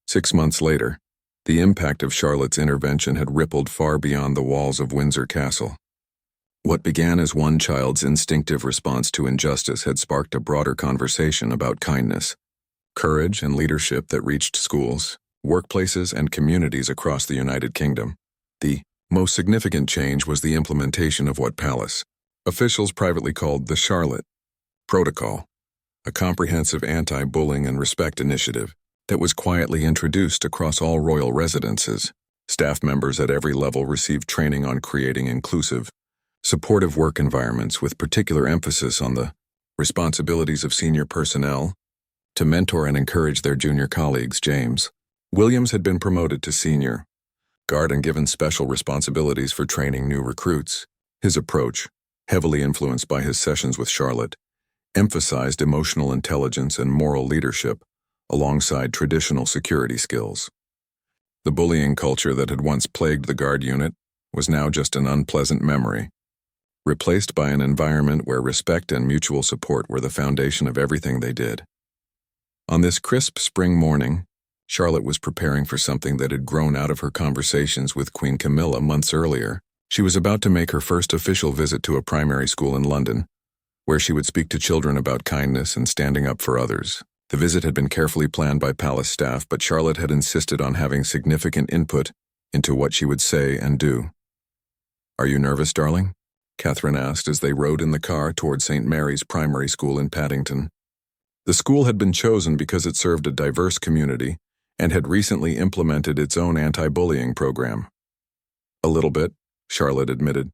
6 months later, the impact of Charlotte's intervention had rippled far beyond the walls of Windsor Castle. What began as one child's instinctive response to injustice had sparked a broader conversation about kindness, courage, and leadership that reached schools, workplaces, and communities across the United Kingdom. The most significant change was the implementation of what palace officials privately called the Charlotte Protocol, a comprehensive anti-bullying and respect initiative that was quietly introduced across all royal residences. Staff members at every level received training on creating inclusive, supportive work environments with particular emphasis on the responsibilities of senior personnel to mentor and encourage their junior colleagues. James Williams had been promoted to senior guard and given special responsibilities for training new recruits. His approach, heavily influenced by his sessions with Charlotte, emphasized emotional intelligence and moral leadership alongside traditional security skills. The bullying culture that had once plagued the guard unit was now just an unpleasant memory, replaced by an environment where respect and mutual support were the foundation of everything they did. On this crisp spring morning, Charlotte was preparing for something that had grown out of her conversations with Queen Camilla months earlier. She was about to make her first official visit to a primary school in London, where she would speak to children about kindness and standing up for others. The visit had been carefully planned by palace staff, but Charlotte had insisted on having significant input into what she would say and do. "Are you nervous, darling?" Catherine asked as they rode in the car toward St. Mary's Primary School in Paddington. The school had been chosen because it served a diverse community and had recently implemented its own anti-bullying program. "A little bit," Charlotte admitted.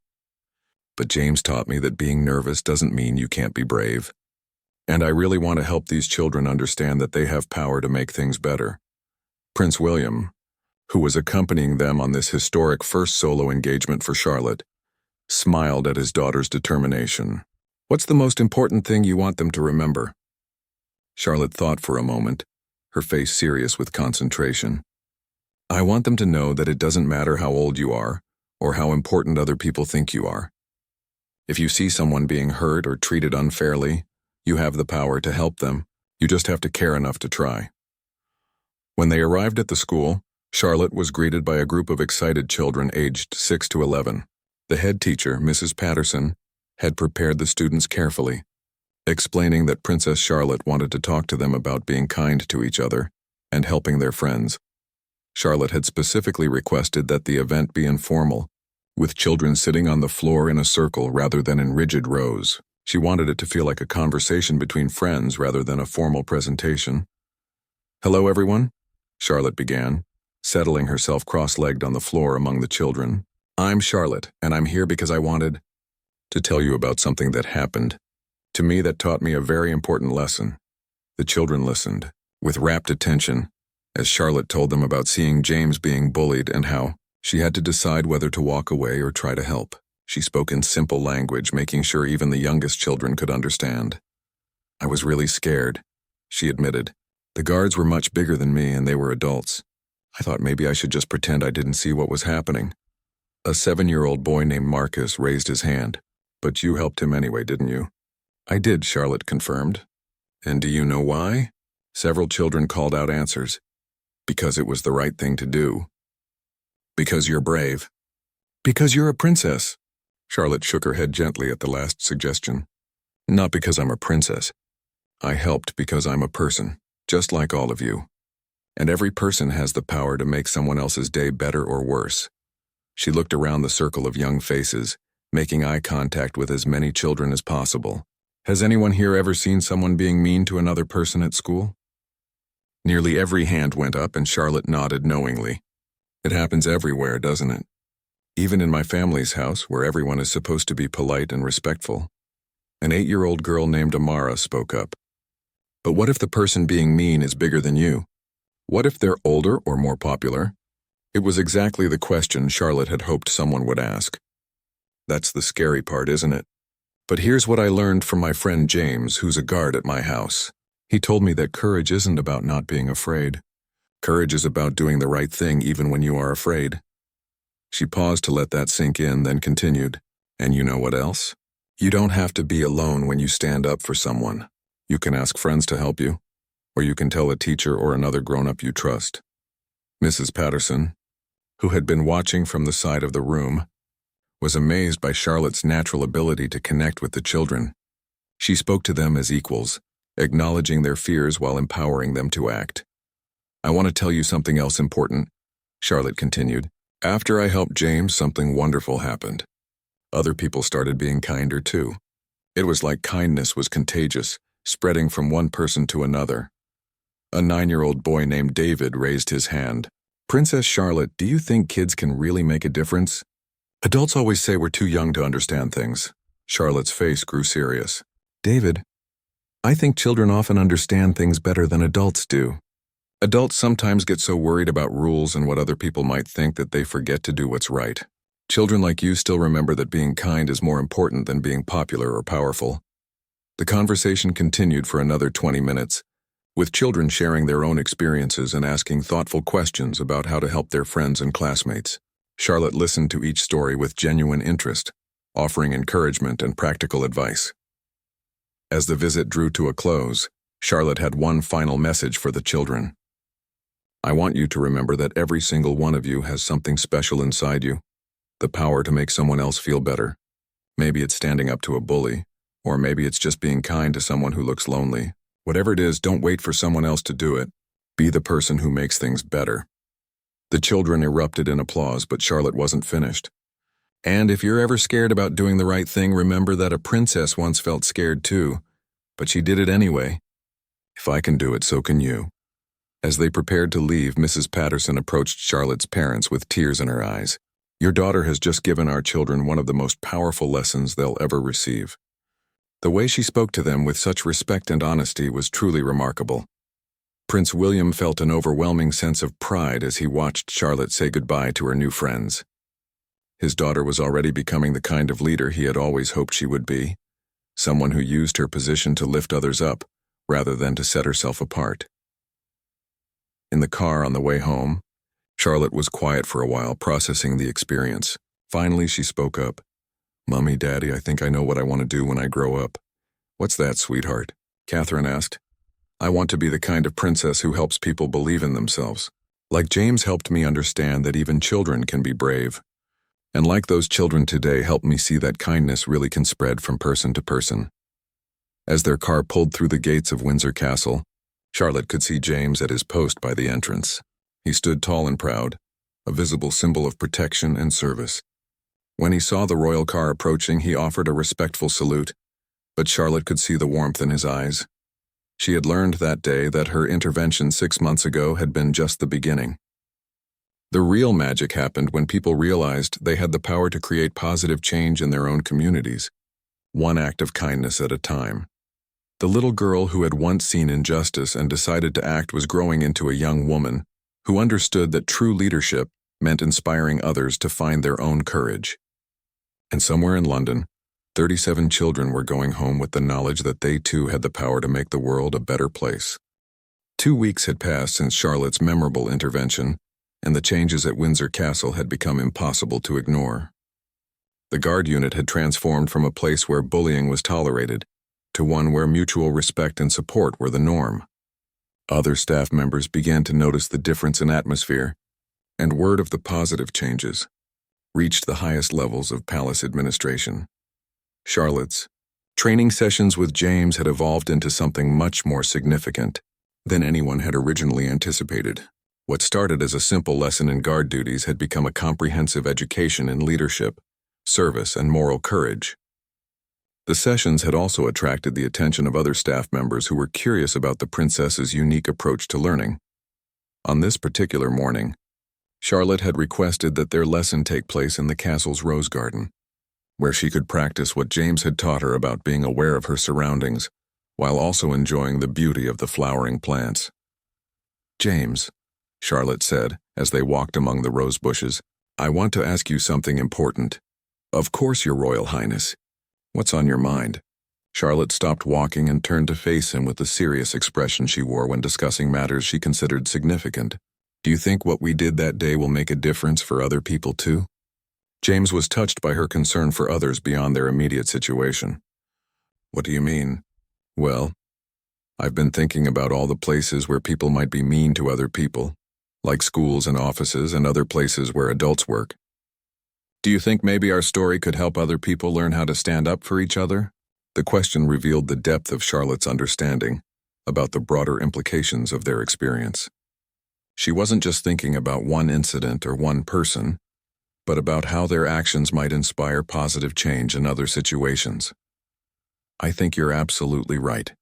"But James taught me that being nervous doesn't mean you can't be brave. And I really want to help these children understand that they have power to make things better." Prince William, who was accompanying them on this historic first solo engagement for Charlotte, smiled at his daughter's determination. "What's the most important thing you want them to remember?" Charlotte thought for a moment, her face serious with concentration. "I want them to know that it doesn't matter how old you are or how important other people think you are. If you see someone being hurt or treated unfairly, you have the power to help them. You just have to care enough to try." When they arrived at the school, Charlotte was greeted by a group of excited children aged 6 to 11. The head teacher, Mrs. Patterson, had prepared the students carefully, explaining that Princess Charlotte wanted to talk to them about being kind to each other and helping their friends. Charlotte had specifically requested that the event be informal, with children sitting on the floor in a circle rather than in rigid rows. She wanted it to feel like a conversation between friends rather than a formal presentation. "Hello, everyone," Charlotte began, settling herself cross-legged on the floor among the children. "I'm Charlotte, and I'm here because I wanted to tell you about something that happened to me that taught me a very important lesson." The children listened, with rapt attention, as Charlotte told them about seeing James being bullied and how she had to decide whether to walk away or try to help. She spoke in simple language, making sure even the youngest children could understand. "I was really scared," she admitted. "The guards were much bigger than me and they were adults. I thought maybe I should just pretend I didn't see what was happening." A 7-year-old boy named Marcus raised his hand. "But you helped him anyway, didn't you?" "I did," Charlotte confirmed. "And do you know why?" Several children called out answers. "Because it was the right thing to do." "Because you're brave." "Because you're a princess." Charlotte shook her head gently at the last suggestion. "Not because I'm a princess. I helped because I'm a person, just like all of you. And every person has the power to make someone else's day better or worse." She looked around the circle of young faces, making eye contact with as many children as possible. "Has anyone here ever seen someone being mean to another person at school?" Nearly every hand went up and Charlotte nodded knowingly. "It happens everywhere, doesn't it? Even in my family's house, where everyone is supposed to be polite and respectful." An 8-year-old girl named Amara spoke up. "But what if the person being mean is bigger than you? What if they're older or more popular?" It was exactly the question Charlotte had hoped someone would ask. That's the scary part, isn't it? But here's what I learned from my friend James, who's a guard at my house. He told me that courage isn't about not being afraid. Courage is about doing the right thing even when you are afraid. She paused to let that sink in, then continued. "And you know what else? You don't have to be alone when you stand up for someone. You can ask friends to help you, or you can tell a teacher or another grown-up you trust. Mrs. Patterson, who had been watching from the side of the room, was amazed by Charlotte's natural ability to connect with the children. She spoke to them as equals, acknowledging their fears while empowering them to act. "I want to tell you something else important," Charlotte continued. "After I helped James, something wonderful happened. Other people started being kinder too. It was like kindness was contagious, spreading from one person to another." A 9-year-old boy named David raised his hand. "Princess Charlotte, do you think kids can really make a difference? Adults always say we're too young to understand things." Charlotte's face grew serious. "David, I think children often understand things better than adults do. Adults sometimes get so worried about rules and what other people might think that they forget to do what's right. Children like you still remember that being kind is more important than being popular or powerful." The conversation continued for another 20 minutes, with children sharing their own experiences and asking thoughtful questions about how to help their friends and classmates. Charlotte listened to each story with genuine interest, offering encouragement and practical advice. As the visit drew to a close, Charlotte had one final message for the children. "I want you to remember that every single one of you has something special inside you, the power to make someone else feel better. Maybe it's standing up to a bully, or maybe it's just being kind to someone who looks lonely. Whatever it is, don't wait for someone else to do it. Be the person who makes things better." The children erupted in applause, but Charlotte wasn't finished. "And if you're ever scared about doing the right thing, remember that a princess once felt scared too, but she did it anyway. If I can do it, so can you." As they prepared to leave, Mrs. Patterson approached Charlotte's parents with tears in her eyes. "Your daughter has just given our children one of the most powerful lessons they'll ever receive." The way she spoke to them with such respect and honesty was truly remarkable. Prince William felt an overwhelming sense of pride as he watched Charlotte say goodbye to her new friends. His daughter was already becoming the kind of leader he had always hoped she would be, someone who used her position to lift others up, rather than to set herself apart. In the car on the way home, Charlotte was quiet for a while, processing the experience. Finally, she spoke up. "Mommy, Daddy, I think I know what I want to do when I grow up." "What's that, sweetheart?" Catherine asked. "I want to be the kind of princess who helps people believe in themselves. Like James helped me understand that even children can be brave. And like those children today helped me see that kindness really can spread from person to person." As their car pulled through the gates of Windsor Castle, Charlotte could see James at his post by the entrance. He stood tall and proud, a visible symbol of protection and service. When he saw the royal car approaching, he offered a respectful salute, but Charlotte could see the warmth in his eyes. She had learned that day that her intervention 6 months ago had been just the beginning. The real magic happened when people realized they had the power to create positive change in their own communities, one act of kindness at a time. The little girl who had once seen injustice and decided to act was growing into a young woman who understood that true leadership meant inspiring others to find their own courage. And somewhere in London, 37 children were going home with the knowledge that they too had the power to make the world a better place. 2 weeks had passed since Charlotte's memorable intervention, and the changes at Windsor Castle had become impossible to ignore. The guard unit had transformed from a place where bullying was tolerated to one where mutual respect and support were the norm. Other staff members began to notice the difference in atmosphere, and word of the positive changes reached the highest levels of palace administration. Charlotte's training sessions with James had evolved into something much more significant than anyone had originally anticipated. What started as a simple lesson in guard duties had become a comprehensive education in leadership, service, and moral courage. The sessions had also attracted the attention of other staff members who were curious about the princess's unique approach to learning. On this particular morning, Charlotte had requested that their lesson take place in the castle's rose garden, where she could practice what James had taught her about being aware of her surroundings, while also enjoying the beauty of the flowering plants. "James," Charlotte said as they walked among the rose bushes, "I want to ask you something important." "Of course, Your Royal Highness. What's on your mind?" Charlotte stopped walking and turned to face him with the serious expression she wore when discussing matters she considered significant. "Do you think what we did that day will make a difference for other people too?" James was touched by her concern for others beyond their immediate situation. "What do you mean?" "Well, I've been thinking about all the places where people might be mean to other people, like schools and offices and other places where adults work. Do you think maybe our story could help other people learn how to stand up for each other? The question revealed the depth of Charlotte's understanding about the broader implications of their experience. She wasn't just thinking about one incident or one person, but about how their actions might inspire positive change in other situations. I think you're absolutely right,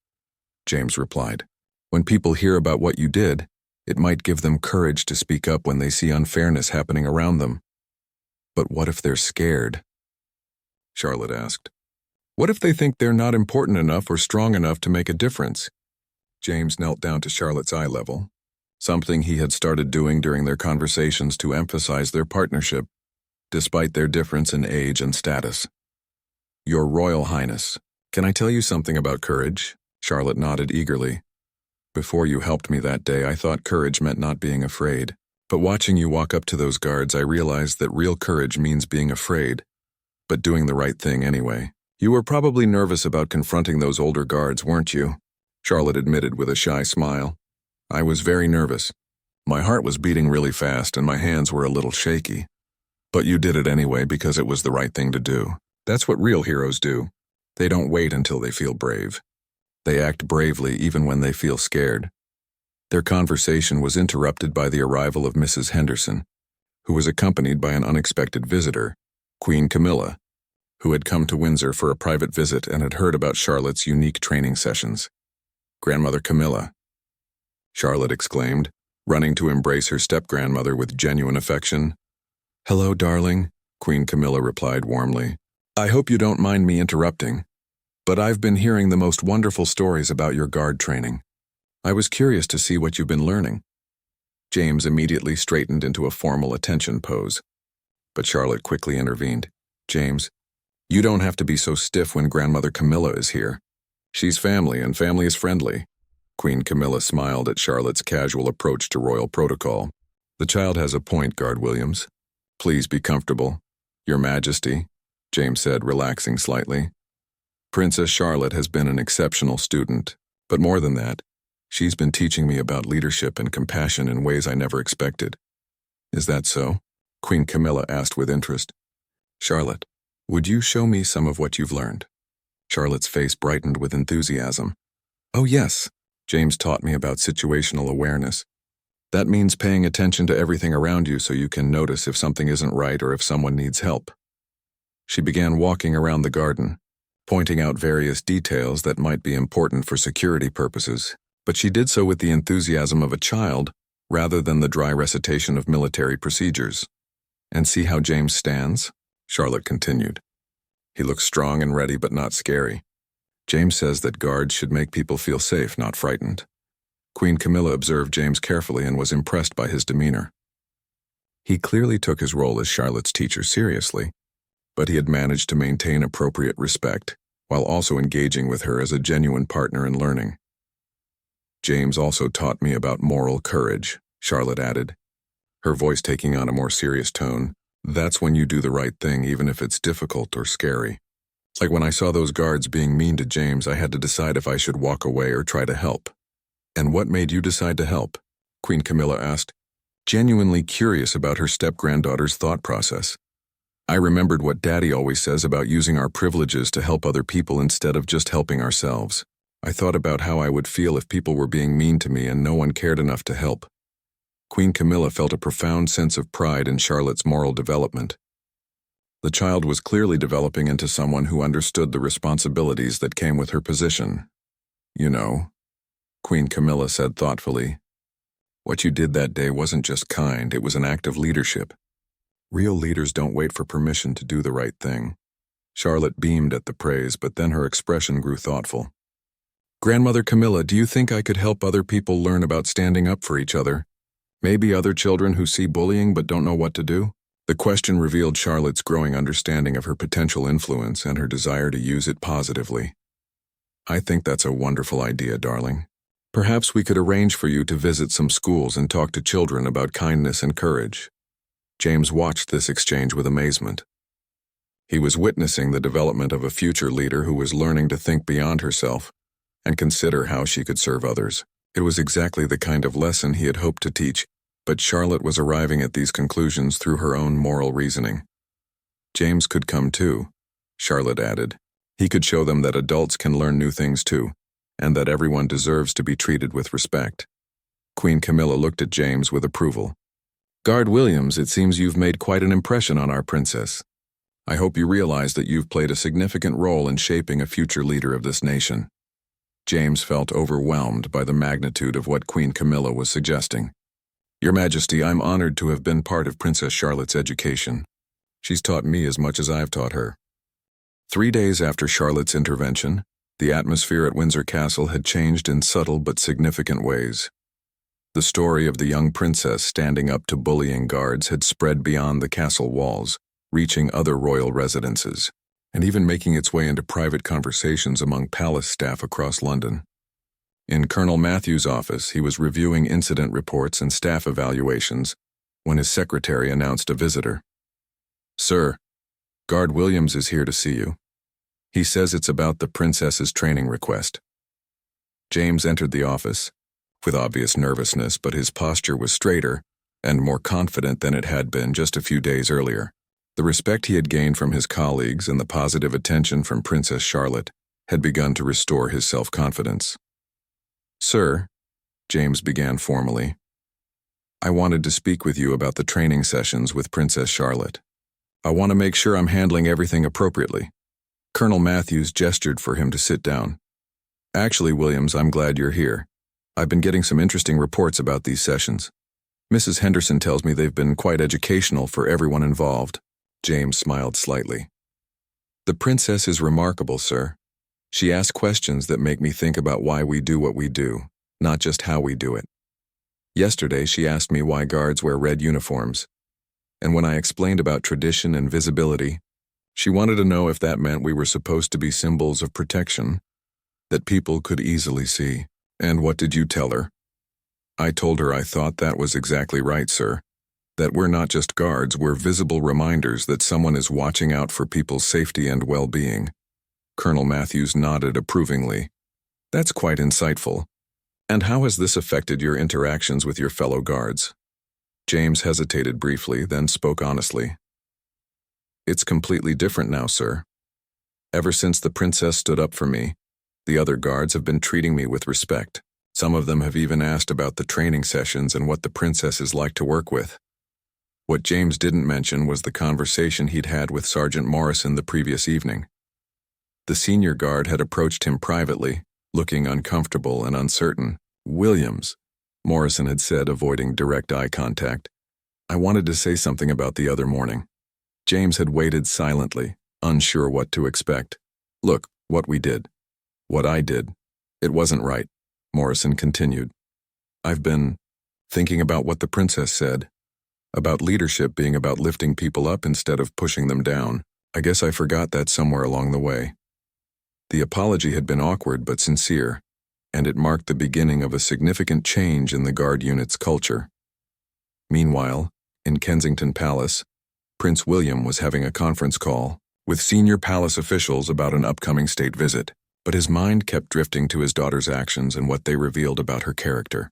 James replied. When people hear about what you did, it might give them courage to speak up when they see unfairness happening around them. But what if they're scared? Charlotte asked. What if they think they're not important enough or strong enough to make a difference? James knelt down to Charlotte's eye level, something he had started doing during their conversations to emphasize their partnership, despite their difference in age and status. Your Royal Highness, can I tell you something about courage? Charlotte nodded eagerly. Before you helped me that day, I thought courage meant not being afraid. But watching you walk up to those guards, I realized that real courage means being afraid, but doing the right thing anyway. You were probably nervous about confronting those older guards, weren't you? Charlotte admitted with a shy smile. I was very nervous. My heart was beating really fast and my hands were a little shaky. But you did it anyway because it was the right thing to do. That's what real heroes do. They don't wait until they feel brave. They act bravely even when they feel scared. Their conversation was interrupted by the arrival of Mrs. Henderson, who was accompanied by an unexpected visitor, Queen Camilla, who had come to Windsor for a private visit and had heard about Charlotte's unique training sessions. Grandmother Camilla, Charlotte exclaimed, running to embrace her step-grandmother with genuine affection. Hello, darling, Queen Camilla replied warmly. I hope you don't mind me interrupting, but I've been hearing the most wonderful stories about your guard training. I was curious to see what you've been learning. James immediately straightened into a formal attention pose, but Charlotte quickly intervened. James, you don't have to be so stiff when Grandmother Camilla is here. She's family, and family is friendly. Queen Camilla smiled at Charlotte's casual approach to royal protocol. The child has a point, Guard Williams. Please be comfortable. Your Majesty, James said, relaxing slightly. Princess Charlotte has been an exceptional student, but more than that, she's been teaching me about leadership and compassion in ways I never expected. Is that so? Queen Camilla asked with interest. Charlotte, would you show me some of what you've learned? Charlotte's face brightened with enthusiasm. Oh yes, James taught me about situational awareness. That means paying attention to everything around you so you can notice if something isn't right or if someone needs help. She began walking around the garden, pointing out various details that might be important for security purposes, but she did so with the enthusiasm of a child rather than the dry recitation of military procedures. And see how James stands? Charlotte continued. He looks strong and ready but not scary. James says that guards should make people feel safe, not frightened. Queen Camilla observed James carefully and was impressed by his demeanor. He clearly took his role as Charlotte's teacher seriously, but he had managed to maintain appropriate respect while also engaging with her as a genuine partner in learning. James also taught me about moral courage, Charlotte added, her voice taking on a more serious tone. That's when you do the right thing even if it's difficult or scary. Like when I saw those guards being mean to James, I had to decide if I should walk away or try to help. And what made you decide to help? Queen Camilla asked, genuinely curious about her step-granddaughter's thought process. I remembered what Daddy always says about using our privileges to help other people instead of just helping ourselves. I thought about how I would feel if people were being mean to me and no one cared enough to help. Queen Camilla felt a profound sense of pride in Charlotte's moral development. The child was clearly developing into someone who understood the responsibilities that came with her position. You know, Queen Camilla said thoughtfully, what you did that day wasn't just kind, it was an act of leadership. Real leaders don't wait for permission to do the right thing. Charlotte beamed at the praise, but then her expression grew thoughtful. Grandmother Camilla, do you think I could help other people learn about standing up for each other? Maybe other children who see bullying but don't know what to do? The question revealed Charlotte's growing understanding of her potential influence and her desire to use it positively. I think that's a wonderful idea, darling. Perhaps we could arrange for you to visit some schools and talk to children about kindness and courage. James watched this exchange with amazement. He was witnessing the development of a future leader who was learning to think beyond herself and consider how she could serve others. It was exactly the kind of lesson he had hoped to teach But Charlotte was arriving at these conclusions through her own moral reasoning. James could come too, Charlotte added. He could show them that adults can learn new things too, and that everyone deserves to be treated with respect. Queen Camilla looked at James with approval. Guard Williams, it seems you've made quite an impression on our princess. I hope you realize that you've played a significant role in shaping a future leader of this nation. James felt overwhelmed by the magnitude of what Queen Camilla was suggesting. Your Majesty, I'm honored to have been part of Princess Charlotte's education. She's taught me as much as I've taught her. 3 days after Charlotte's intervention, the atmosphere at Windsor Castle had changed in subtle but significant ways. The story of the young princess standing up to bullying guards had spread beyond the castle walls, reaching other royal residences, and even making its way into private conversations among palace staff across London. In Colonel Matthew's office, he was reviewing incident reports and staff evaluations when his secretary announced a visitor. Sir, Guard Williams is here to see you. He says it's about the princess's training request. James entered the office, with obvious nervousness, but his posture was straighter and more confident than it had been just a few days earlier. The respect he had gained from his colleagues and the positive attention from Princess Charlotte had begun to restore his self-confidence. Sir, James began formally, I wanted to speak with you about the training sessions with Princess Charlotte. I want to make sure I'm handling everything appropriately. Colonel Matthews gestured for him to sit down. Actually, Williams, I'm glad you're here. I've been getting some interesting reports about these sessions. Mrs. Henderson tells me they've been quite educational for everyone involved. James smiled slightly. The princess is remarkable, sir. She asks questions that make me think about why we do what we do, not just how we do it. Yesterday, she asked me why guards wear red uniforms, and when I explained about tradition and visibility, she wanted to know if that meant we were supposed to be symbols of protection that people could easily see. And what did you tell her? I told her I thought that was exactly right, sir. That we're not just guards, we're visible reminders that someone is watching out for people's safety and well-being. Colonel Matthews nodded approvingly. That's quite insightful. And how has this affected your interactions with your fellow guards? James hesitated briefly, then spoke honestly. It's completely different now, sir. Ever since the princess stood up for me, the other guards have been treating me with respect. Some of them have even asked about the training sessions and what the princess is like to work with. What James didn't mention was the conversation he'd had with Sergeant Morrison the previous evening. The senior guard had approached him privately, looking uncomfortable and uncertain. Williams, Morrison had said, avoiding direct eye contact. I wanted to say something about the other morning. James had waited silently, unsure what to expect. Look, what we did. What I did. It wasn't right, Morrison continued. I've been thinking about what the princess said, about leadership being about lifting people up instead of pushing them down. I guess I forgot that somewhere along the way. The apology had been awkward but sincere, and it marked the beginning of a significant change in the guard unit's culture. Meanwhile, in Kensington Palace, Prince William was having a conference call with senior palace officials about an upcoming state visit, but his mind kept drifting to his daughter's actions and what they revealed about her character.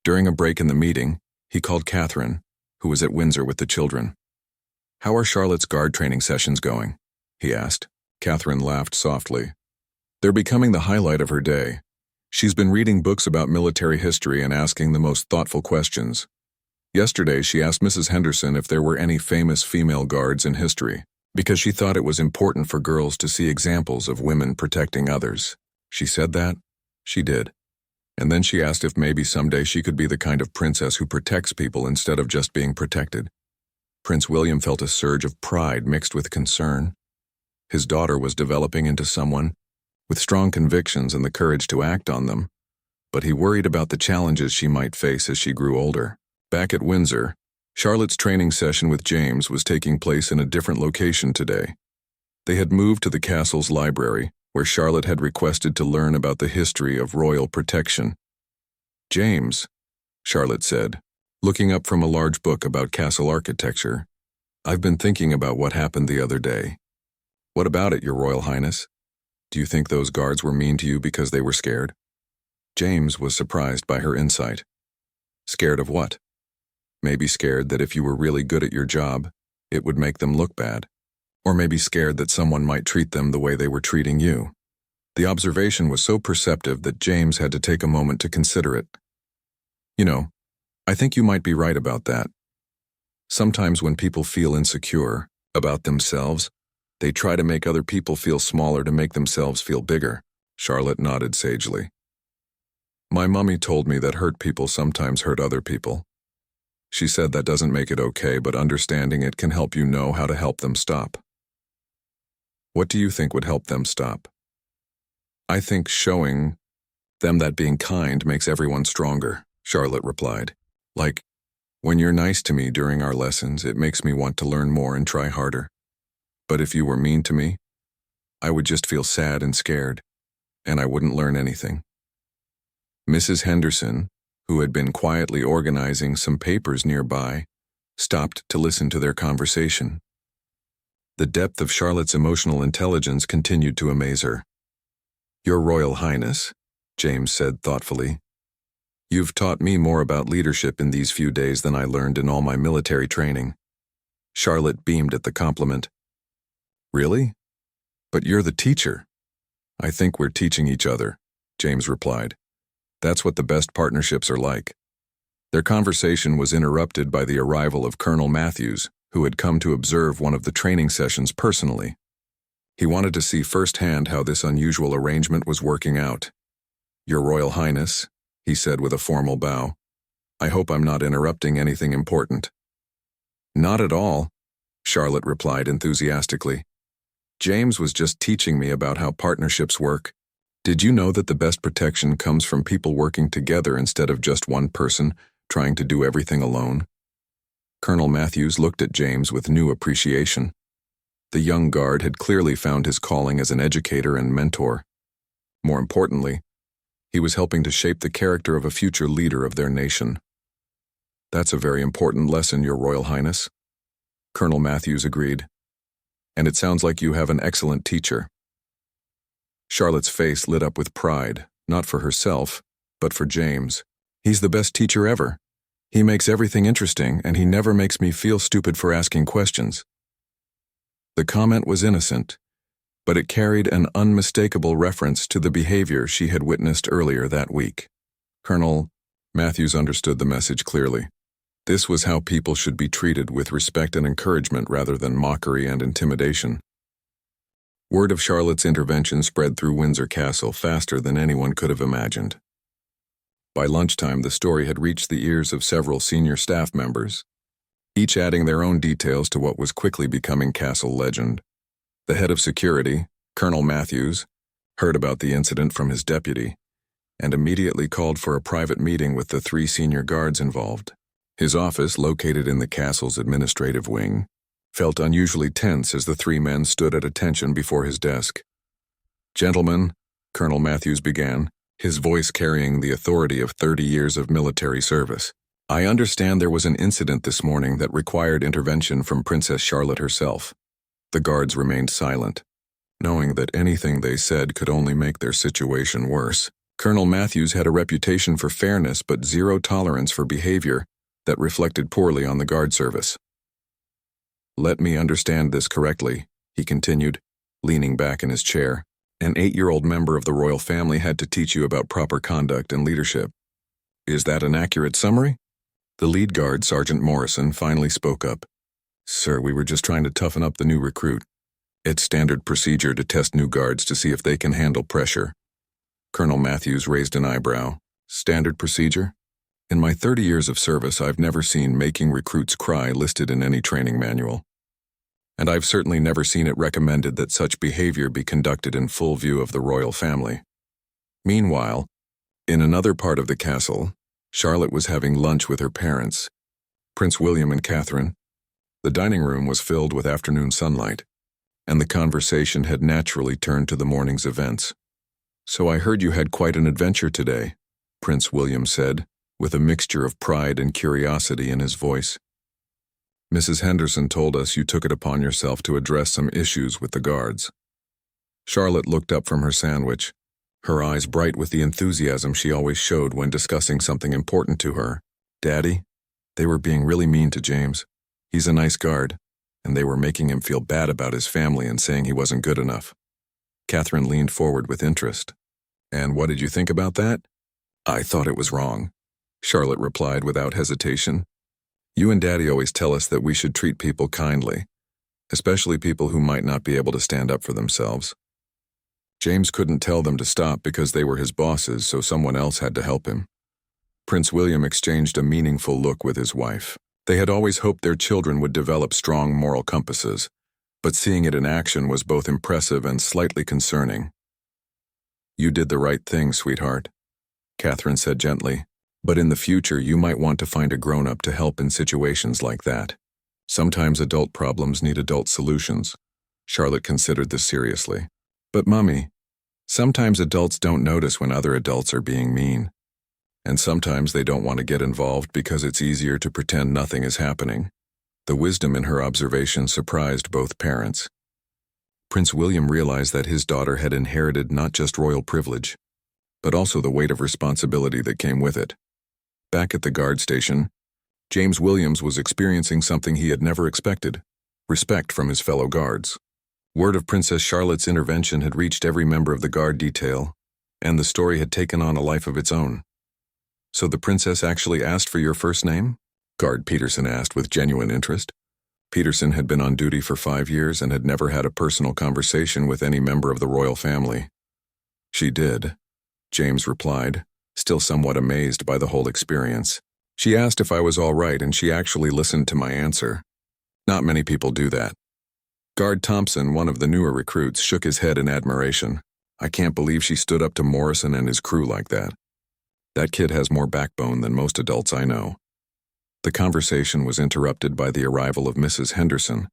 During a break in the meeting, he called Catherine, who was at Windsor with the children. How are Charlotte's guard training sessions going? He asked. Catherine laughed softly. They're becoming the highlight of her day. She's been reading books about military history and asking the most thoughtful questions. Yesterday, she asked Mrs. Henderson if there were any famous female guards in history, because she thought it was important for girls to see examples of women protecting others. She said that? She did. And then she asked if maybe someday she could be the kind of princess who protects people instead of just being protected. Prince William felt a surge of pride mixed with concern. His daughter was developing into someone with strong convictions and the courage to act on them, but he worried about the challenges she might face as she grew older. Back at Windsor, Charlotte's training session with James was taking place in a different location today. They had moved to the castle's library, where Charlotte had requested to learn about the history of royal protection. James, Charlotte said, looking up from a large book about castle architecture, I've been thinking about what happened the other day. What about it, Your Royal Highness? Do you think those guards were mean to you because they were scared? James was surprised by her insight. Scared of what? Maybe scared that if you were really good at your job, it would make them look bad. Or maybe scared that someone might treat them the way they were treating you. The observation was so perceptive that James had to take a moment to consider it. You know, I think you might be right about that. Sometimes when people feel insecure about themselves, they try to make other people feel smaller to make themselves feel bigger. Charlotte nodded sagely. My mummy told me that hurt people sometimes hurt other people. She said that doesn't make it okay, but understanding it can help you know how to help them stop. What do you think would help them stop? I think showing them that being kind makes everyone stronger, Charlotte replied. Like, when you're nice to me during our lessons, it makes me want to learn more and try harder. But if you were mean to me, I would just feel sad and scared, and I wouldn't learn anything. Mrs. Henderson, who had been quietly organizing some papers nearby, stopped to listen to their conversation. The depth of Charlotte's emotional intelligence continued to amaze her. Your Royal Highness, James said thoughtfully, you've taught me more about leadership in these few days than I learned in all my military training. Charlotte beamed at the compliment. Really? But you're the teacher. I think we're teaching each other, James replied. That's what the best partnerships are like. Their conversation was interrupted by the arrival of Colonel Matthews, who had come to observe one of the training sessions personally. He wanted to see firsthand how this unusual arrangement was working out. Your Royal Highness, he said with a formal bow, I hope I'm not interrupting anything important. Not at all, Charlotte replied enthusiastically. James was just teaching me about how partnerships work. Did you know that the best protection comes from people working together instead of just one person trying to do everything alone? Colonel Matthews looked at James with new appreciation. The young guard had clearly found his calling as an educator and mentor. More importantly, he was helping to shape the character of a future leader of their nation. That's a very important lesson, Your Royal Highness. Colonel Matthews agreed. And it sounds like you have an excellent teacher. Charlotte's face lit up with pride, not for herself, but for James. He's the best teacher ever. He makes everything interesting, and he never makes me feel stupid for asking questions. The comment was innocent, but it carried an unmistakable reference to the behavior she had witnessed earlier that week. Colonel Matthews understood the message clearly. This was how people should be treated, with respect and encouragement rather than mockery and intimidation. Word of Charlotte's intervention spread through Windsor Castle faster than anyone could have imagined. By lunchtime, the story had reached the ears of several senior staff members, each adding their own details to what was quickly becoming castle legend. The head of security, Colonel Matthews, heard about the incident from his deputy and immediately called for a private meeting with the 3 senior guards involved. His office, located in the castle's administrative wing, felt unusually tense as the 3 men stood at attention before his desk. Gentlemen, Colonel Matthews began, his voice carrying the authority of 30 years of military service. I understand there was an incident this morning that required intervention from Princess Charlotte herself. The guards remained silent, knowing that anything they said could only make their situation worse. Colonel Matthews had a reputation for fairness but zero tolerance for behavior that reflected poorly on the guard service. Let me understand this correctly, he continued, leaning back in his chair. An 8-year-old member of the royal family had to teach you about proper conduct and leadership. Is that an accurate summary? The lead guard, Sergeant Morrison, finally spoke up. Sir, we were just trying to toughen up the new recruit. It's standard procedure to test new guards to see if they can handle pressure. Colonel Matthews raised an eyebrow. Standard procedure? In my 30 years of service, I've never seen making recruits cry listed in any training manual. And I've certainly never seen it recommended that such behavior be conducted in full view of the royal family. Meanwhile, in another part of the castle, Charlotte was having lunch with her parents, Prince William and Catherine. The dining room was filled with afternoon sunlight, and the conversation had naturally turned to the morning's events. So I heard you had quite an adventure today, Prince William said, with a mixture of pride and curiosity in his voice. Mrs. Henderson told us you took it upon yourself to address some issues with the guards. Charlotte looked up from her sandwich, her eyes bright with the enthusiasm she always showed when discussing something important to her. Daddy, They were being really mean to James. He's a nice guard, and they were making him feel bad about his family and saying he wasn't good enough. Catherine leaned forward with interest. And what did you think about that? I thought it was wrong, Charlotte replied without hesitation. You and Daddy always tell us that we should treat people kindly, especially people who might not be able to stand up for themselves. James couldn't tell them to stop because they were his bosses, so someone else had to help him. Prince William exchanged a meaningful look with his wife. They had always hoped their children would develop strong moral compasses, but seeing it in action was both impressive and slightly concerning. You did the right thing, sweetheart, Catherine said gently, but in the future you might want to find a grown-up to help in situations like that. Sometimes adult problems need adult solutions. Charlotte considered this seriously. But Mummy, sometimes adults don't notice when other adults are being mean. And sometimes they don't want to get involved because it's easier to pretend nothing is happening. The wisdom in her observation surprised both parents. Prince William realized that his daughter had inherited not just royal privilege, but also the weight of responsibility that came with it. Back at the guard station, James Williams was experiencing something he had never expected: respect from his fellow guards. Word of Princess Charlotte's intervention had reached every member of the guard detail, and the story had taken on a life of its own. So the princess actually asked for your first name? Guard Peterson asked with genuine interest. Peterson had been on duty for 5 years and had never had a personal conversation with any member of the royal family. She did, James replied, still somewhat amazed by the whole experience. She asked if I was all right, and she actually listened to my answer. Not many people do that. Guard Thompson, one of the newer recruits, shook his head in admiration. I can't believe she stood up to Morrison and his crew like that. That kid has more backbone than most adults I know. The conversation was interrupted by the arrival of Mrs. Henderson,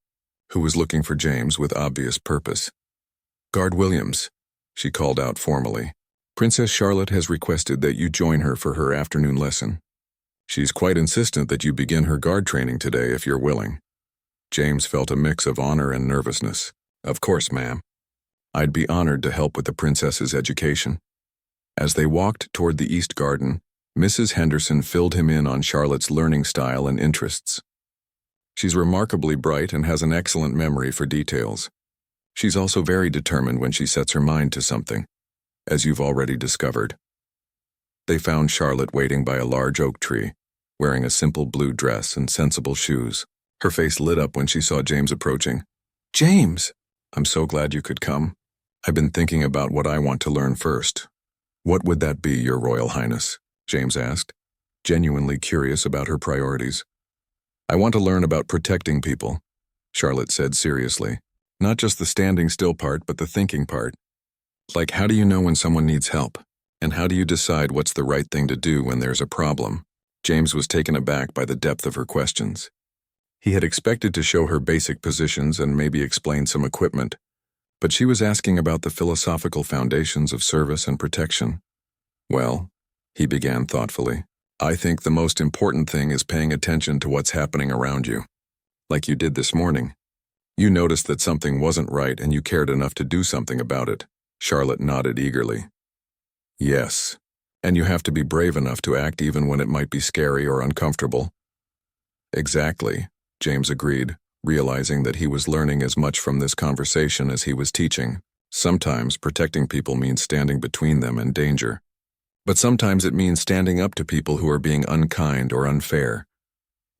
who was looking for James with obvious purpose. Guard Williams, she called out formally. Princess Charlotte has requested that you join her for her afternoon lesson. She's quite insistent that you begin her guard training today if you're willing. James felt a mix of honor and nervousness. Of course, ma'am. I'd be honored to help with the princess's education. As they walked toward the East Garden, Mrs. Henderson filled him in on Charlotte's learning style and interests. She's remarkably bright and has an excellent memory for details. She's also very determined when she sets her mind to something, as you've already discovered. They found Charlotte waiting by a large oak tree, wearing a simple blue dress and sensible shoes. Her face lit up when she saw James approaching. James! I'm so glad you could come. I've been thinking about what I want to learn first. What would that be, Your Royal Highness? James asked, genuinely curious about her priorities. I want to learn about protecting people, Charlotte said seriously. Not just the standing still part, but the thinking part. Like, how do you know when someone needs help? And how do you decide what's the right thing to do when there's a problem? James was taken aback by the depth of her questions. He had expected to show her basic positions and maybe explain some equipment, but she was asking about the philosophical foundations of service and protection. Well, he began thoughtfully, I think the most important thing is paying attention to what's happening around you. Like you did this morning. You noticed that something wasn't right and you cared enough to do something about it. Charlotte nodded eagerly. Yes, and you have to be brave enough to act even when it might be scary or uncomfortable. Exactly, James agreed, realizing that he was learning as much from this conversation as he was teaching. Sometimes protecting people means standing between them and danger. But sometimes it means standing up to people who are being unkind or unfair.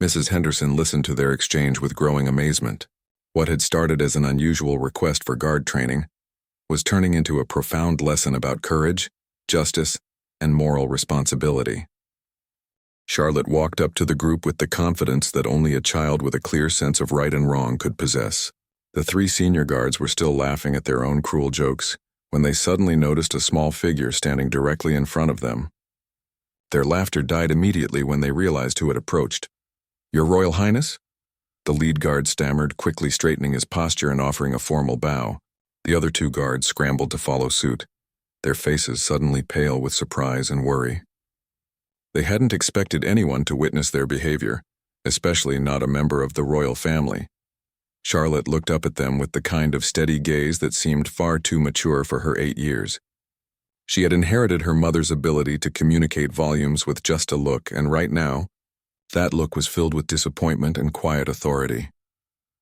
Mrs. Henderson listened to their exchange with growing amazement. What had started as an unusual request for guard training was turning into a profound lesson about courage, justice, and moral responsibility. Charlotte walked up to the group with the confidence that only a child with a clear sense of right and wrong could possess. The 3 senior guards were still laughing at their own cruel jokes when they suddenly noticed a small figure standing directly in front of them. Their laughter died immediately when they realized who had approached. Your Royal Highness? The lead guard stammered, quickly straightening his posture and offering a formal bow. The other 2 guards scrambled to follow suit, their faces suddenly pale with surprise and worry. They hadn't expected anyone to witness their behavior, especially not a member of the royal family. Charlotte looked up at them with the kind of steady gaze that seemed far too mature for her 8 years. She had inherited her mother's ability to communicate volumes with just a look, and right now, That look was filled with disappointment and quiet authority.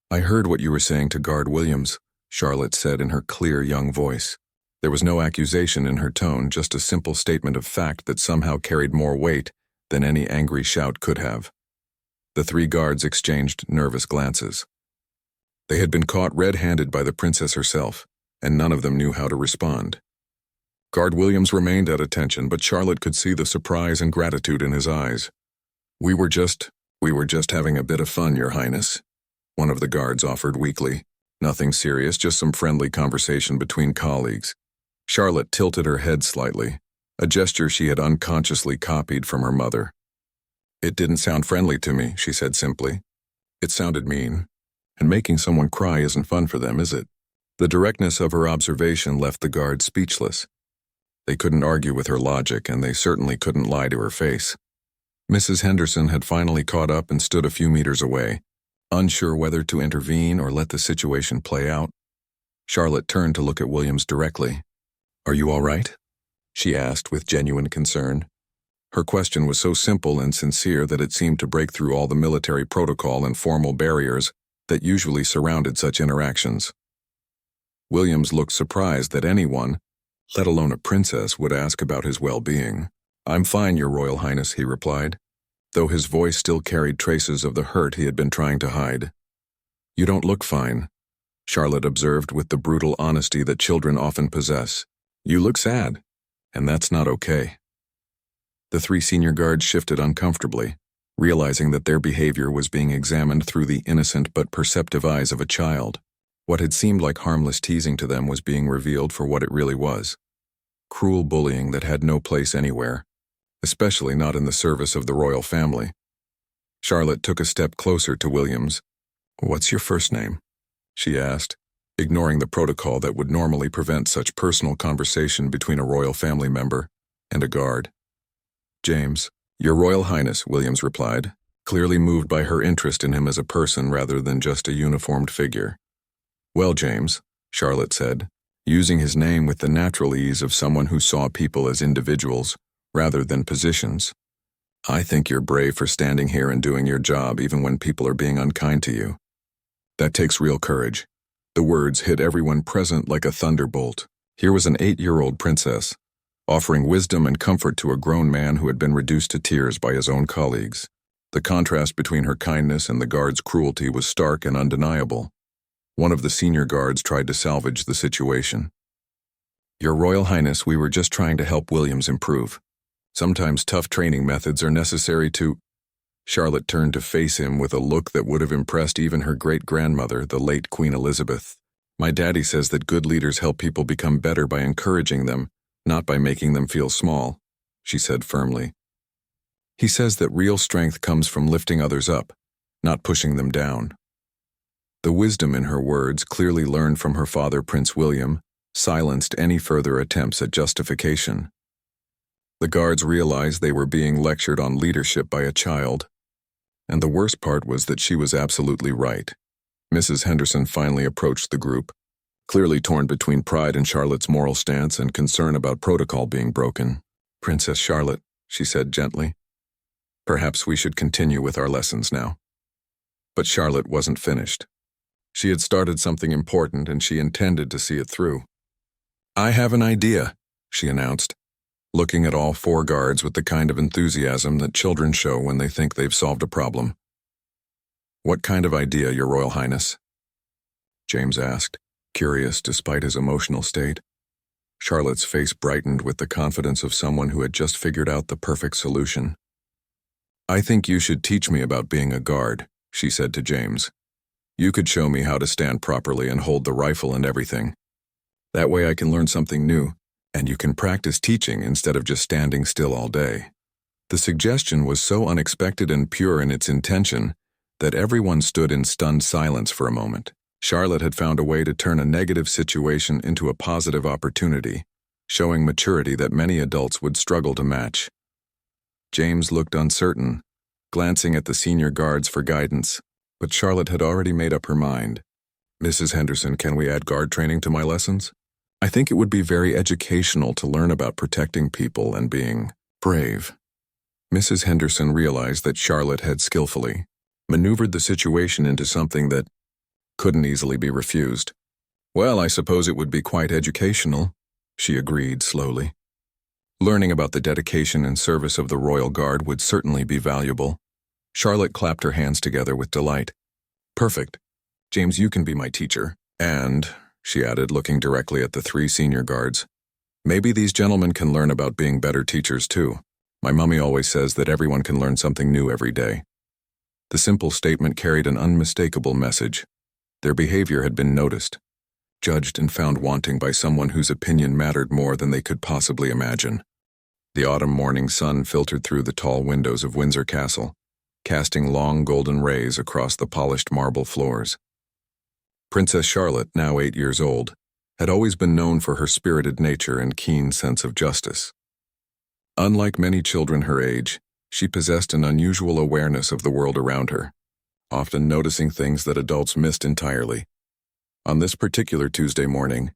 "I heard what you were saying to Guard Williams," Charlotte said in her clear young voice. There was no accusation in her tone, just a simple statement of fact that somehow carried more weight than any angry shout could have. The three guards exchanged nervous glances. They had been caught red-handed by the princess herself, and none of them knew how to respond. Guard Williams remained at attention, but Charlotte could see the surprise and gratitude in his eyes. We were just having a bit of fun, Your Highness," one of the guards offered weakly. "Nothing serious, just some friendly conversation between colleagues." Charlotte tilted her head slightly, a gesture she had unconsciously copied from her mother. "It didn't sound friendly to me," she said simply. "It sounded mean. And making someone cry isn't fun for them, is it?" The directness of her observation left the guards speechless. They couldn't argue with her logic, and they certainly couldn't lie to her face. Mrs. Henderson had finally caught up and stood a few meters away, unsure whether to intervene or let the situation play out. Charlotte turned to look at Williams directly. "Are you all right?" she asked with genuine concern. Her question was so simple and sincere that it seemed to break through all the military protocol and formal barriers that usually surrounded such interactions. Williams looked surprised that anyone, let alone a princess, would ask about his well-being. "I'm fine, Your Royal Highness," he replied, though his voice still carried traces of the hurt he had been trying to hide. "You don't look fine," Charlotte observed with the brutal honesty that children often possess. "You look sad, and that's not okay." The three senior guards shifted uncomfortably, realizing that their behavior was being examined through the innocent but perceptive eyes of a child. What had seemed like harmless teasing to them was being revealed for what it really was: cruel bullying that had no place anywhere, especially not in the service of the royal family. Charlotte took a step closer to Williams. "What's your first name?" she asked, ignoring the protocol that would normally prevent such personal conversation between a royal family member and a guard. "James." "Your Royal Highness," Williams replied, clearly moved by her interest in him as a person rather than just a uniformed figure. "Well, James," Charlotte said, using his name with the natural ease of someone who saw people as individuals rather than positions, "I think you're brave for standing here and doing your job even when people are being unkind to you. That takes real courage." The words hit everyone present like a thunderbolt. Here was an 8-year-old princess, offering wisdom and comfort to a grown man who had been reduced to tears by his own colleagues. The contrast between her kindness and the guard's cruelty was stark and undeniable. One of the senior guards tried to salvage the situation. "Your Royal Highness, we were just trying to help Williams improve. Sometimes tough training methods are necessary to—" Charlotte turned to face him with a look that would have impressed even her great-grandmother, the late Queen Elizabeth. "My daddy says that good leaders help people become better by encouraging them, not by making them feel small," she said firmly. "He says that real strength comes from lifting others up, not pushing them down." The wisdom in her words, clearly learned from her father, Prince William, silenced any further attempts at justification. The guards realized they were being lectured on leadership by a child, and the worst part was that she was absolutely right. Mrs. Henderson finally approached the group, clearly torn between pride in Charlotte's moral stance and concern about protocol being broken. "Princess Charlotte," she said gently, "perhaps we should continue with our lessons now." But Charlotte wasn't finished. She had started something important, and she intended to see it through. "I have an idea," she announced, looking at all 4 guards with the kind of enthusiasm that children show when they think they've solved a problem. "What kind of idea, Your Royal Highness?" James asked, curious despite his emotional state. Charlotte's face brightened with the confidence of someone who had just figured out the perfect solution. "I think you should teach me about being a guard," she said to James. "You could show me how to stand properly and hold the rifle and everything. That way I can learn something new, and you can practice teaching instead of just standing still all day." The suggestion was so unexpected and pure in its intention that everyone stood in stunned silence for a moment. Charlotte had found a way to turn a negative situation into a positive opportunity, showing maturity that many adults would struggle to match. James looked uncertain, glancing at the senior guards for guidance, but Charlotte had already made up her mind. "Mrs. Henderson, can we add guard training to my lessons? I think it would be very educational to learn about protecting people and being brave." Mrs. Henderson realized that Charlotte had skillfully maneuvered the situation into something that couldn't easily be refused. "Well, I suppose it would be quite educational," she agreed slowly. Learning about the dedication and service of the Royal Guard would certainly be valuable. Charlotte clapped her hands together with delight. "Perfect. James, you can be my teacher. And," she added, looking directly at the 3 senior guards, "maybe these gentlemen can learn about being better teachers too. My mummy always says that everyone can learn something new every day." The simple statement carried an unmistakable message. Their behavior had been noticed, judged and found wanting by someone whose opinion mattered more than they could possibly imagine. The autumn morning sun filtered through the tall windows of Windsor Castle, casting long golden rays across the polished marble floors. Princess Charlotte, now 8 years old, had always been known for her spirited nature and keen sense of justice. Unlike many children her age, she possessed an unusual awareness of the world around her, often noticing things that adults missed entirely. On this particular Tuesday morning,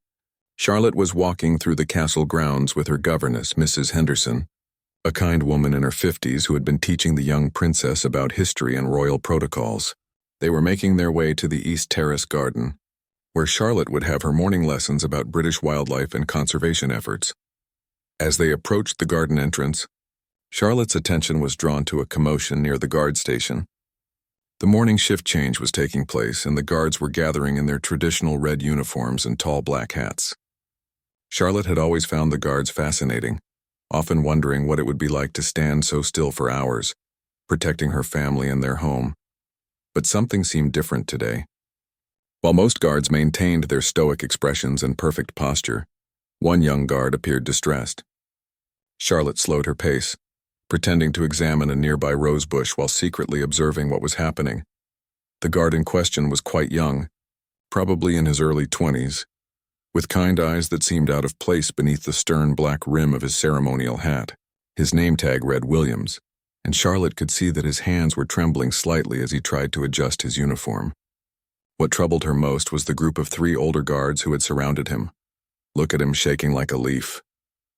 Charlotte was walking through the castle grounds with her governess, Mrs. Henderson, a kind woman in her 50s who had been teaching the young princess about history and royal protocols. They were making their way to the East Terrace garden, where Charlotte would have her morning lessons about British wildlife and conservation efforts. As they approached the garden entrance, Charlotte's attention was drawn to a commotion near the guard station. The morning shift change was taking place, and the guards were gathering in their traditional red uniforms and tall black hats. Charlotte had always found the guards fascinating, often wondering what it would be like to stand so still for hours, protecting her family and their home. But something seemed different today. While most guards maintained their stoic expressions and perfect posture, one young guard appeared distressed. Charlotte slowed her pace, pretending to examine a nearby rose bush while secretly observing what was happening. The guard in question was quite young, probably in his early 20s, with kind eyes that seemed out of place beneath the stern black rim of his ceremonial hat. His name tag read Williams, and Charlotte could see that his hands were trembling slightly as he tried to adjust his uniform. What troubled her most was the group of 3 older guards who had surrounded him. "Look at him shaking like a leaf,"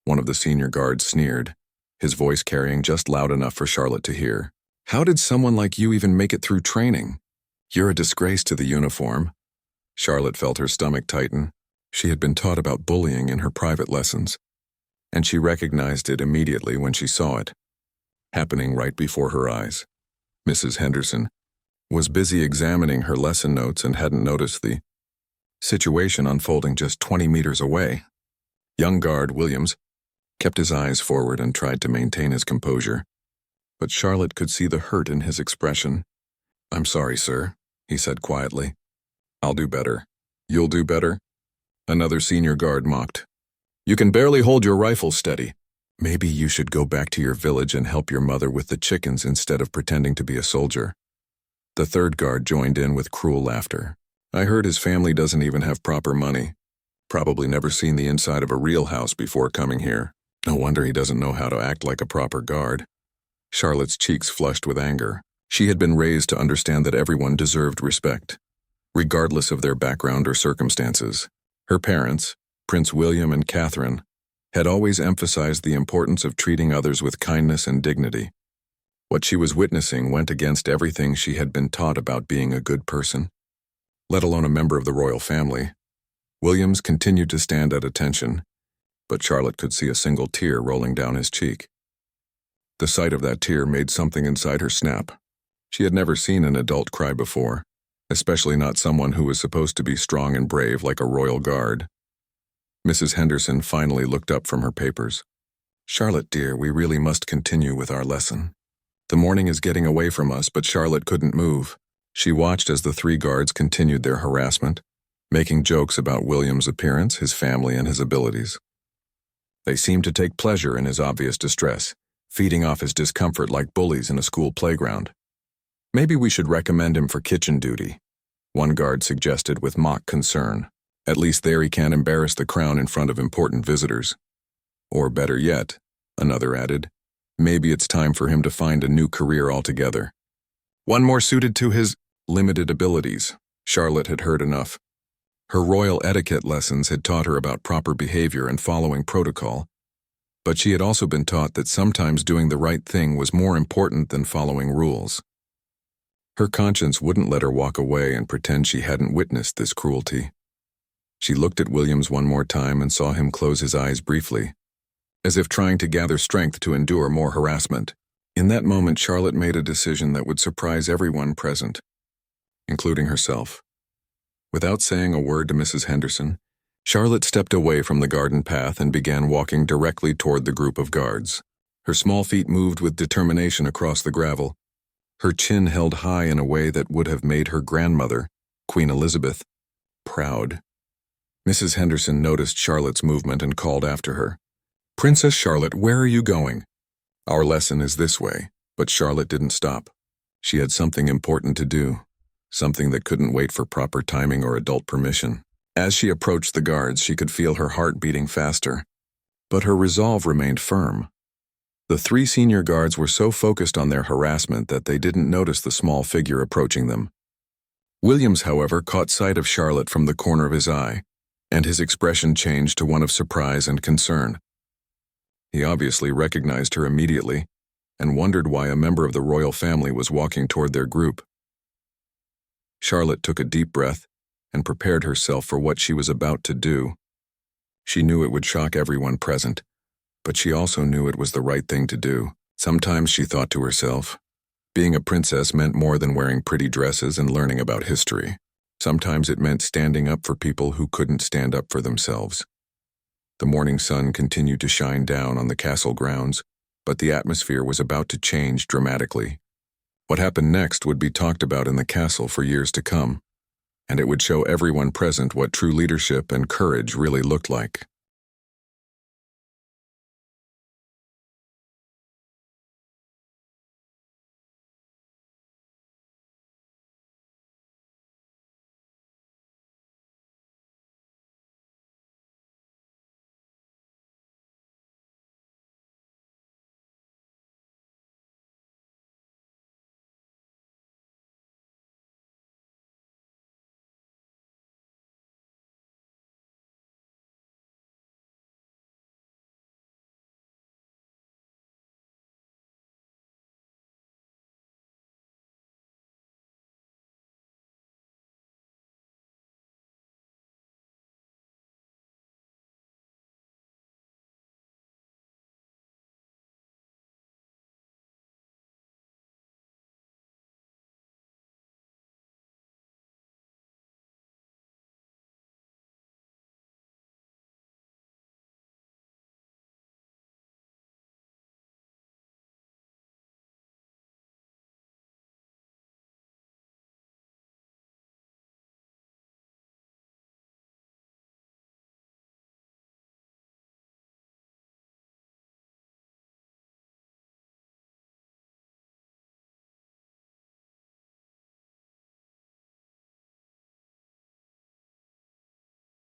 one of the senior guards sneered, his voice carrying just loud enough for Charlotte to hear. "How did someone like you even make it through training? You're a disgrace to the uniform." Charlotte felt her stomach tighten. She had been taught about bullying in her private lessons, and she recognized it immediately when she saw it, happening right before her eyes. Mrs. Henderson was busy examining her lesson notes and hadn't noticed the situation unfolding just 20 meters away. Young guard Williams kept his eyes forward and tried to maintain his composure, but Charlotte could see the hurt in his expression. "I'm sorry, sir," he said quietly. "I'll do better." "You'll do better?" Another senior guard mocked. "You can barely hold your rifle steady. Maybe you should go back to your village and help your mother with the chickens instead of pretending to be a soldier." The third guard joined in with cruel laughter. "I heard his family doesn't even have proper money. Probably never seen the inside of a real house before coming here. No wonder he doesn't know how to act like a proper guard." Charlotte's cheeks flushed with anger. She had been raised to understand that everyone deserved respect, regardless of their background or circumstances. Her parents, Prince William and Catherine, had always emphasized the importance of treating others with kindness and dignity. What she was witnessing went against everything she had been taught about being a good person, let alone a member of the royal family. Williams continued to stand at attention, but Charlotte could see a single tear rolling down his cheek. The sight of that tear made something inside her snap. She had never seen an adult cry before, especially not someone who was supposed to be strong and brave like a royal guard. Mrs. Henderson finally looked up from her papers. "Charlotte, dear, we really must continue with our lesson. The morning is getting away from us," but Charlotte couldn't move. She watched as the 3 guards continued their harassment, making jokes about William's appearance, his family, and his abilities. They seemed to take pleasure in his obvious distress, feeding off his discomfort like bullies in a school playground. "Maybe we should recommend him for kitchen duty," one guard suggested with mock concern. "At least there he can't embarrass the crown in front of important visitors." "Or better yet," another added, "maybe it's time for him to find a new career altogether. One more suited to his limited abilities." Charlotte had heard enough. Her royal etiquette lessons had taught her about proper behavior and following protocol, But she had also been taught that sometimes doing the right thing was more important than following rules. Her conscience wouldn't let her walk away and pretend she hadn't witnessed this cruelty. She looked at Williams one more time and saw him close his eyes briefly, as if trying to gather strength to endure more harassment. In that moment, Charlotte made a decision that would surprise everyone present, including herself. Without saying a word to Mrs. Henderson, Charlotte stepped away from the garden path and began walking directly toward the group of guards. Her small feet moved with determination across the gravel, her chin held high in a way that would have made her grandmother, Queen Elizabeth, proud. Mrs. Henderson noticed Charlotte's movement and called after her. "Princess Charlotte, where are you going?" "Our lesson is this way." But Charlotte didn't stop. She had something important to do, something that couldn't wait for proper timing or adult permission. As she approached the guards, she could feel her heart beating faster, but her resolve remained firm. The 3 senior guards were so focused on their harassment that they didn't notice the small figure approaching them. Williams, however, caught sight of Charlotte from the corner of his eye, and his expression changed to one of surprise and concern. He obviously recognized her immediately and wondered why a member of the royal family was walking toward their group. Charlotte took a deep breath and prepared herself for what she was about to do. She knew it would shock everyone present, but she also knew it was the right thing to do. Sometimes, she thought to herself, being a princess meant more than wearing pretty dresses and learning about history. Sometimes it meant standing up for people who couldn't stand up for themselves. The morning sun continued to shine down on the castle grounds, but the atmosphere was about to change dramatically. What happened next would be talked about in the castle for years to come, and it would show everyone present what true leadership and courage really looked like.